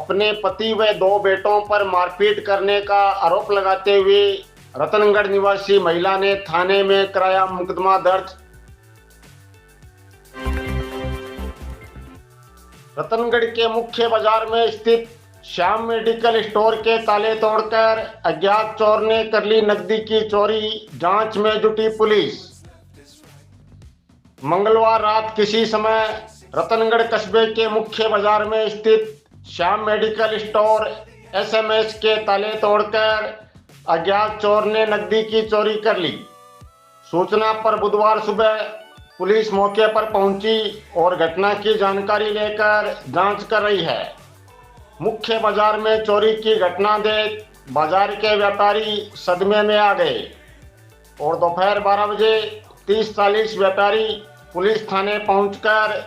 अपने पति व 2 बेटों पर मारपीट करने का आरोप लगाते हुए रतनगढ़ निवासी महिला ने थाने में कराया मुकदमा दर्ज। रतनगढ़ के मुख्य बाजार में स्थित श्याम मेडिकल स्टोर के ताले तोड़कर अज्ञात चोर ने कर ली नकदी की चोरी, जांच में जुटी पुलिस। मंगलवार रात किसी समय रतनगढ़ कस्बे के मुख्य बाजार में स्थित श्याम मेडिकल स्टोर एसएमएस के ताले तोड़कर अज्ञात चोर ने नकदी की चोरी कर ली। सूचना पर बुधवार सुबह पुलिस मौके पर पहुंची और घटना की जानकारी लेकर जांच कर रही है। मुख्य बाजार में चोरी की घटना देख बाजार के व्यापारी सदमे में आ गए और दोपहर 12 बजे 30-40 व्यापारी पुलिस थाने पहुंचकर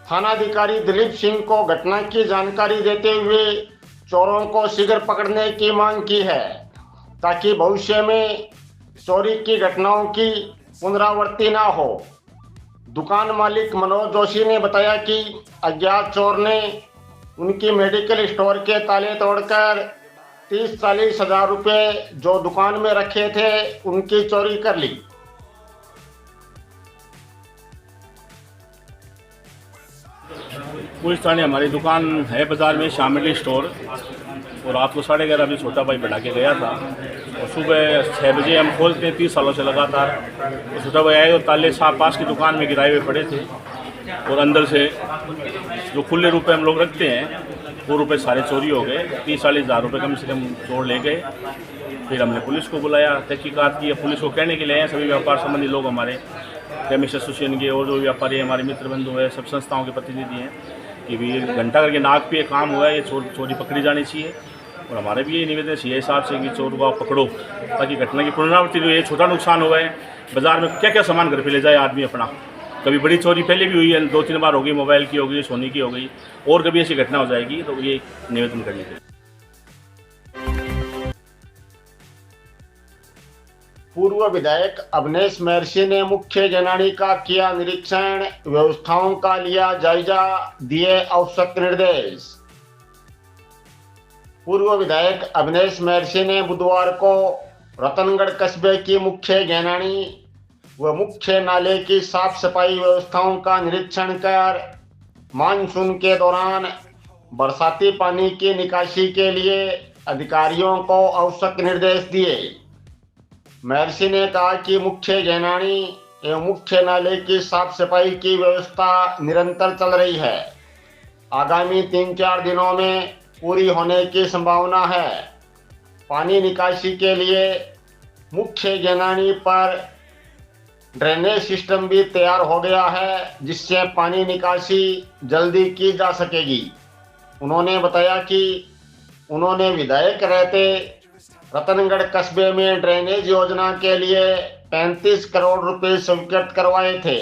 थानाधिकारी दिलीप सिंह को घटना की जानकारी देते हुए चोरों को शीघ्र पकड़ने की मांग की है, ताकि भविष्य में चोरी की घटनाओं की पुनरावृत्ति न हो। दुकान मालिक मनोज जोशी ने बताया कि अज्ञात चोर ने उनकी मेडिकल स्टोर के ताले तोड़कर 30-40 हज़ार रुपये जो दुकान में रखे थे उनकी चोरी कर ली। पुलिस थाने हमारी दुकान है बाज़ार में श्याम मेडिकल स्टोर, और रात को 11:30 बजे छोटा भाई बढ़ा के गया था और सुबह 6 बजे हम खोलते हैं 30 सालों से लगातार। तो छोटा भाई आए और ताले साहब पास की दुकान में गिराए हुए पड़े थे और अंदर से जो खुले रुपए हम लोग रखते हैं वो रुपए सारे चोरी हो गए। 30-40 हज़ार रुपये कम से कम चोर ले गए। फिर हमने पुलिस को बुलाया, तहकीकात की। पुलिस को कहने के लिए आए सभी व्यापार संबंधी लोग, हमारे केमिस्ट एसोसिएशन के और जो व्यापारी हमारे मित्र बंधु है, सब संस्थाओं के प्रतिनिधि हैं कि भी घंटा करके नाक पे काम हुआ है, ये चोरी पकड़ी जानी चाहिए। और हमारे भी ये निवेदन सीआई साहब से कि चोर को आप पकड़ो, ताकि घटना की पुनरावृत्ति जो ये छोटा नुकसान हुआ है बाज़ार में क्या क्या सामान घर पे ले जाए आदमी अपना। कभी बड़ी चोरी पहले भी हुई है, 2-3 बार हो गई, मोबाइल की हो गई, सोने की हो गई, और कभी ऐसी घटना हो जाएगी तो ये निवेदन करने के लिए। पूर्व विधायक अवनेश महर्षि ने मुख्य जनानी का किया निरीक्षण, व्यवस्थाओं का लिया जायजा, दिए आवश्यक निर्देश। पूर्व विधायक अवनेश महर्षि ने बुधवार को रतनगढ़ कस्बे की मुख्य जनानी व मुख्य नाले की साफ सफाई व्यवस्थाओं का निरीक्षण कर मानसून के दौरान बरसाती पानी की निकासी के लिए अधिकारियों को आवश्यक निर्देश दिए। महर्षि ने कहा कि मुख्य जैनानी एवं मुख्य नाले की साफ सफाई की व्यवस्था निरंतर चल रही है। आगामी 3-4 दिनों में पूरी होने की संभावना है। पानी निकासी के लिए मुख्य जैनानी पर ड्रेनेज सिस्टम भी तैयार हो गया है, जिससे पानी निकासी जल्दी की जा सकेगी। उन्होंने बताया कि उन्होंने विधायक रहते रतनगढ़ कस्बे में ड्रेनेज योजना के लिए 35 करोड़ रुपए स्वीकृत करवाए थे,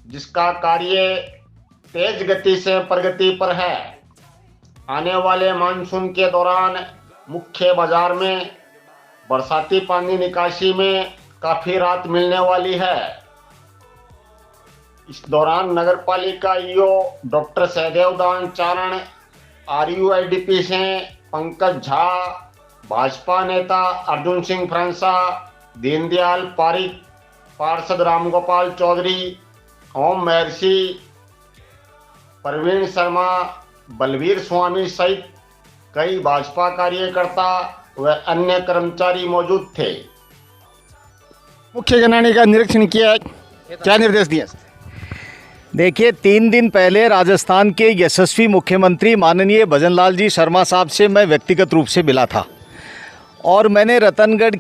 जिसका कार्य तेज गति से प्रगति पर है। आने वाले मानसून के दौरान मुख्य बाजार में बरसाती पानी निकासी में काफी राहत मिलने वाली है। इस दौरान नगरपालिका ईओ डॉक्टर सहदेवदान चारण, RUIDP से पंकज झा, भाजपा नेता अर्जुन सिंह फ्रांसा, दीनदयाल पारिक, पार्षद रामगोपाल चौधरी, ओम महर्षि, प्रवीण शर्मा, बलवीर स्वामी सहित कई भाजपा कार्यकर्ता व अन्य कर्मचारी मौजूद थे। मुख्य जनानी का निरीक्षण किया, क्या निर्देश दिया? देखिए, 3 दिन पहले राजस्थान के यशस्वी मुख्यमंत्री माननीय भजनलाल जी शर्मा साहब से मैं व्यक्तिगत रूप से मिला था और मैंने रतनगढ़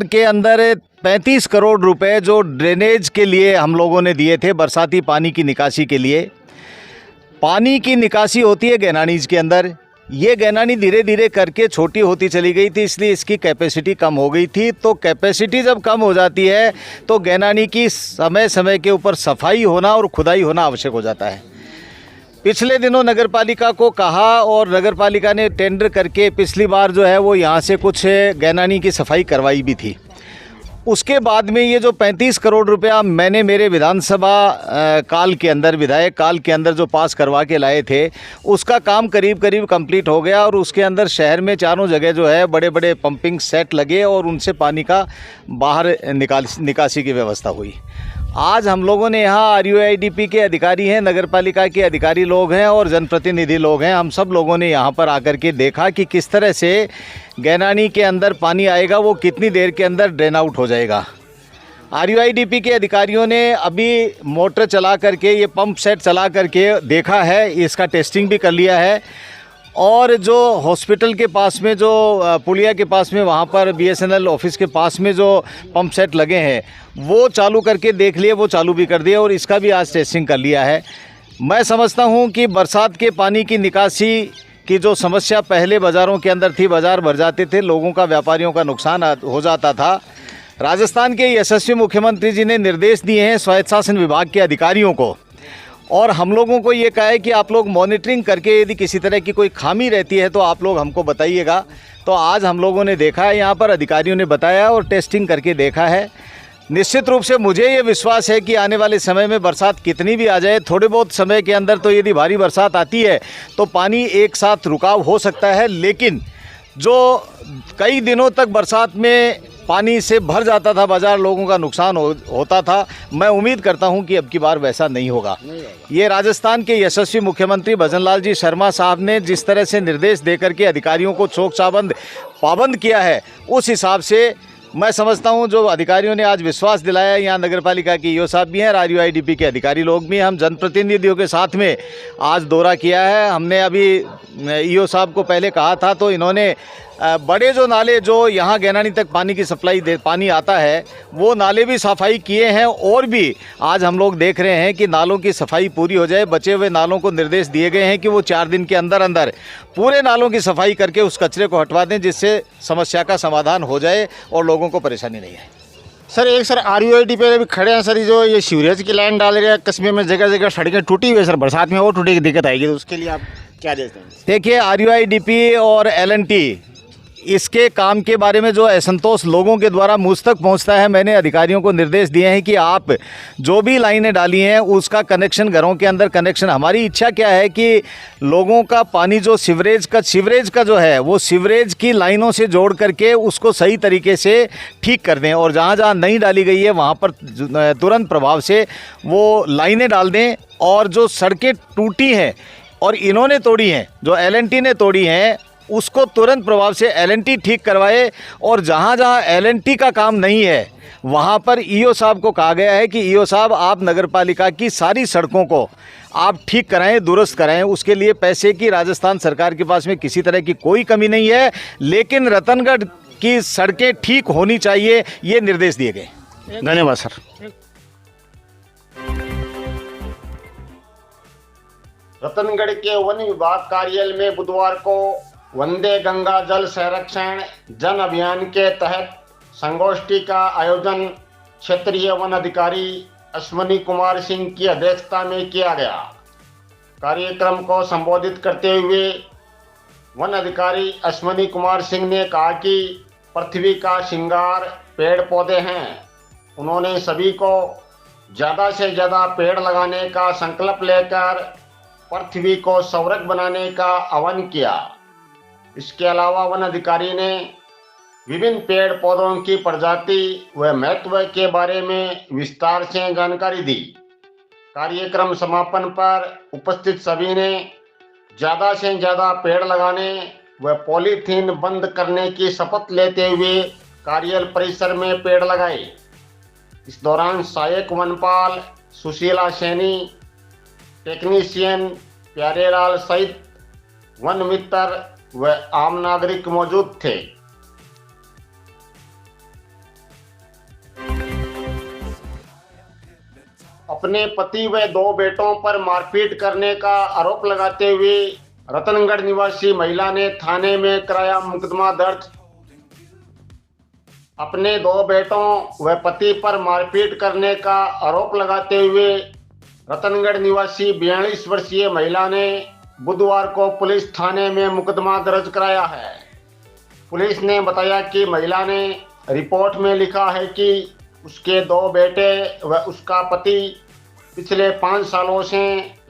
के अंदर 35 करोड़ रुपए जो ड्रेनेज के लिए हम लोगों ने दिए थे, बरसाती पानी की निकासी के लिए। पानी की निकासी होती है गैनानीज के अंदर, ये गैनानी धीरे धीरे करके छोटी होती चली गई थी, इसलिए इसकी कैपेसिटी कम हो गई थी। तो कैपेसिटी जब कम हो जाती है तो गैनानी की समय समय के ऊपर सफाई होना और खुदाई होना आवश्यक हो जाता है। पिछले दिनों नगरपालिका को कहा और नगरपालिका ने टेंडर करके पिछली बार जो है वो यहाँ से कुछ गैनानी की सफाई करवाई भी थी। उसके बाद में ये जो 35 करोड़ रुपया मैंने मेरे विधानसभा काल के अंदर, विधायक काल के अंदर जो पास करवा के लाए थे, उसका काम करीब करीब कंप्लीट हो गया और उसके अंदर शहर में चारों जगह जो है बड़े बड़े पंपिंग सेट लगे और उनसे पानी का बाहर निकासी की व्यवस्था हुई। आज हम लोगों ने यहाँ RUIDP के अधिकारी हैं, नगर पालिका के अधिकारी लोग हैं और जनप्रतिनिधि लोग हैं, हम सब लोगों ने यहाँ पर आकर के देखा कि किस तरह से गैनानी के अंदर पानी आएगा, वो कितनी देर के अंदर ड्रेन आउट हो जाएगा। RUIDP के अधिकारियों ने अभी मोटर चला करके, ये पंप सेट चला करके देखा है, इसका टेस्टिंग भी कर लिया है और जो हॉस्पिटल के पास में, जो पुलिया के पास में, वहाँ पर BSNL ऑफिस के पास में जो पंप सेट लगे हैं वो चालू करके देख लिए, वो चालू भी कर दिए और इसका भी आज टेस्टिंग कर लिया है। मैं समझता हूँ कि बरसात के पानी की निकासी की जो समस्या पहले बाज़ारों के अंदर थी, बाज़ार भर जाते थे, लोगों का, व्यापारियों का नुकसान हो जाता था। राजस्थान के यशस्वी मुख्यमंत्री जी ने निर्देश दिए हैं स्वायत्त शासन विभाग के अधिकारियों को और हम लोगों को ये कहा है कि आप लोग मॉनिटरिंग करके यदि किसी तरह की कोई खामी रहती है तो आप लोग हमको बताइएगा। तो आज हम लोगों ने देखा है, यहाँ पर अधिकारियों ने बताया और टेस्टिंग करके देखा है। निश्चित रूप से मुझे ये विश्वास है कि आने वाले समय में बरसात कितनी भी आ जाए, थोड़े बहुत समय के अंदर तो यदि भारी बरसात आती है तो पानी एक साथ रुकाव हो सकता है, लेकिन जो कई दिनों तक बरसात में पानी से भर जाता था बाज़ार, लोगों का नुकसान होता था, मैं उम्मीद करता हूं कि अब की बार वैसा नहीं होगा। ये राजस्थान के यशस्वी मुख्यमंत्री भजनलाल जी शर्मा साहब ने जिस तरह से निर्देश देकर के अधिकारियों को चौक चाबंद पाबंद किया है, उस हिसाब से मैं समझता हूं जो अधिकारियों ने आज विश्वास दिलाया है, यहाँ नगर पालिका के EO साहब भी हैं और RUIDP के अधिकारी लोग भी हैं, हम जनप्रतिनिधियों के साथ में आज दौरा किया है। हमने अभी EO साहब को पहले कहा था तो इन्होंने बड़े जो नाले जो यहाँ गैनानी तक पानी की सप्लाई पानी आता है वो नाले भी सफाई किए हैं और भी आज हम लोग देख रहे हैं कि नालों की सफाई पूरी हो जाए। बचे हुए नालों को निर्देश दिए गए हैं कि वो 4 दिन के अंदर अंदर पूरे नालों की सफाई करके उस कचरे को हटवा दें, जिससे समस्या का समाधान हो जाए और लोगों को परेशानी नहीं आए। सर एक सर RUIDP पे भी खड़े हैं सर, जो ये सीवरेज की लाइन डाल रहे हैं कस्बे में, जगह जगह सड़कें टूटी हुई है सर, बरसात में और टूटी की दिक्कत आएगी, तो उसके लिए आप क्या देते हैं? देखिए, RUIDP और L&T इसके काम के बारे में जो असंतोष लोगों के द्वारा मुझ तक पहुंचता है, मैंने अधिकारियों को निर्देश दिए हैं कि आप जो भी लाइनें डाली हैं उसका कनेक्शन, घरों के अंदर कनेक्शन, हमारी इच्छा क्या है कि लोगों का पानी जो सीवरेज का जो है वो सीवरेज की लाइनों से जोड़ करके उसको सही तरीके से ठीक कर दें और जहाँ जहाँ नहीं डाली गई है वहाँ पर तुरंत प्रभाव से वो लाइनें डाल दें। और जो सड़कें टूटी हैं और इन्होंने तोड़ी हैं, जो L&T ने तोड़ी हैं, उसको तुरंत प्रभाव से L&T ठीक करवाए और जहाँ जहाँ L&T का काम नहीं है वहाँ पर EO साहब को कहा गया है कि EO साहब आप नगर पालिका की सारी सड़कों को आप ठीक कराएं, दुरुस्त कराएं। उसके लिए पैसे की राजस्थान सरकार के पास में किसी तरह की कोई कमी नहीं है, लेकिन रतनगढ़ की सड़कें ठीक होनी चाहिए, ये निर्देश दिए गए। धन्यवाद सर। रतनगढ़ के वन विभाग कार्यालय में बुधवार को वंदे गंगा जल संरक्षण जन अभियान के तहत संगोष्ठी का आयोजन क्षेत्रीय वन अधिकारी अश्वनी कुमार सिंह की अध्यक्षता में किया गया। कार्यक्रम को संबोधित करते हुए वन अधिकारी अश्वनी कुमार सिंह ने कहा कि पृथ्वी का श्रृंगार पेड़ पौधे हैं। उन्होंने सभी को ज़्यादा से ज़्यादा पेड़ लगाने का संकल्प लेकर पृथ्वी को संवरक बनाने का आह्वान किया। इसके अलावा वन अधिकारी ने विभिन्न पेड़ पौधों की प्रजाति व महत्व के बारे में विस्तार से जानकारी दी। कार्यक्रम समापन पर उपस्थित सभी ने ज़्यादा से ज़्यादा पेड़ लगाने व पॉलीथीन बंद करने की शपथ लेते हुए कार्यालय परिसर में पेड़ लगाए। इस दौरान सहायक वनपाल सुशीला सैनी, टेक्नीशियन प्यारेलाल सहित वन मित्र व आम नागरिक मौजूद थे। अपने पति व 2 बेटों पर मारपीट करने का आरोप लगाते हुए रतनगढ़ निवासी महिला ने थाने में कराया मुकदमा दर्ज। अपने 2 बेटों व पति पर मारपीट करने का आरोप लगाते हुए रतनगढ़ निवासी 42 वर्षीय महिला ने बुधवार को पुलिस थाने में मुकदमा दर्ज कराया है। पुलिस ने बताया कि महिला ने रिपोर्ट में लिखा है कि उसके 2 बेटे व उसका पति पिछले 5 सालों से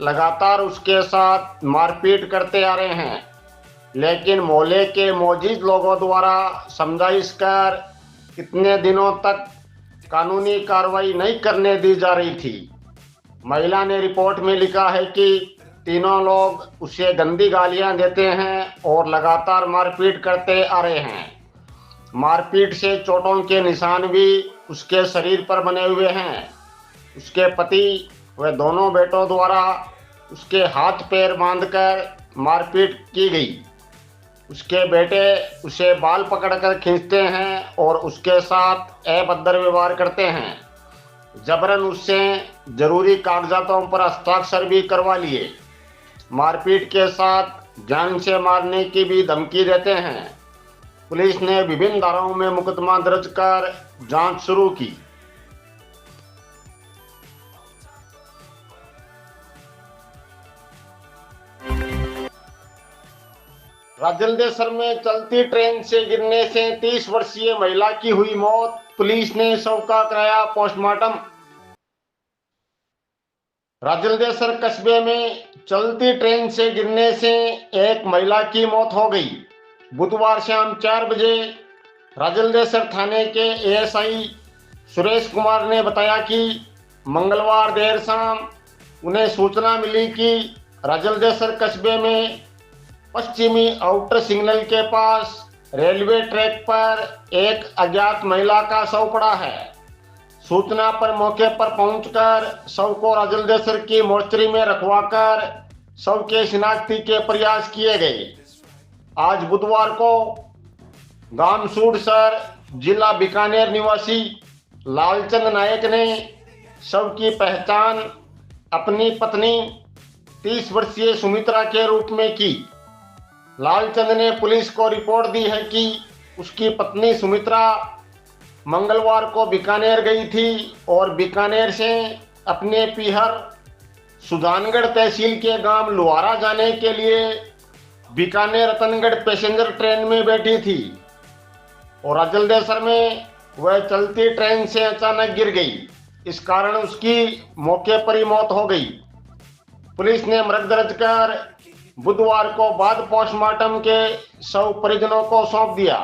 लगातार उसके साथ मारपीट करते आ रहे हैं, लेकिन मोहल्ले के मौजूद लोगों द्वारा समझाइश कर कितने दिनों तक कानूनी कार्रवाई नहीं करने दी जा रही थी। महिला ने रिपोर्ट में लिखा है कि तीनों लोग उसे गंदी गालियां देते हैं और लगातार मारपीट करते आ रहे हैं। मारपीट से चोटों के निशान भी उसके शरीर पर बने हुए हैं। उसके पति व दोनों बेटों द्वारा उसके हाथ पैर बांधकर मारपीट की गई। उसके बेटे उसे बाल पकड़कर खींचते हैं और उसके साथ अभद्र व्यवहार करते हैं। जबरन उससे जरूरी कागजातों पर हस्ताक्षर भी करवा लिए। मारपीट के साथ जान से मारने की भी धमकी देते हैं। पुलिस ने विभिन्न धाराओं में मुकदमा दर्ज कर जांच शुरू की। राजलदेसर में चलती ट्रेन से गिरने से 30 वर्षीय महिला की हुई मौत। पुलिस ने शव का कराया पोस्टमार्टम। राजलदेसर कस्बे में चलती ट्रेन से गिरने से एक महिला की मौत हो गई। बुधवार शाम 4 बजे राजलदेसर थाने के एएसआई सुरेश कुमार ने बताया कि मंगलवार देर शाम उन्हें सूचना मिली कि राजलदेसर कस्बे में पश्चिमी आउटर सिग्नल के पास रेलवे ट्रैक पर एक अज्ञात महिला का शव पड़ा है। सूचना पर मौके पर पहुंचकर शव को राजलदेसर की मोर्चरी में रखवाकर शव के शिनाख्ती के प्रयास किए गए। आज बुधवार को गामसूड़सर जिला बीकानेर निवासी लालचंद नायक ने शव की पहचान अपनी पत्नी 30 वर्षीय सुमित्रा के रूप में की। लालचंद ने पुलिस को रिपोर्ट दी है कि उसकी पत्नी सुमित्रा मंगलवार को बीकानेर गई थी और बीकानेर से अपने पीहर सुजानगढ़ तहसील के गांव लुहारा जाने के लिए बीकानेर रतनगढ़ पैसेंजर ट्रेन में बैठी थी और राजलदेसर में वह चलती ट्रेन से अचानक गिर गई। इस कारण उसकी मौके पर ही मौत हो गई। पुलिस ने मृत दर्ज कर बुधवार को बाद पोस्टमार्टम के शव परिजनों को सौंप दिया।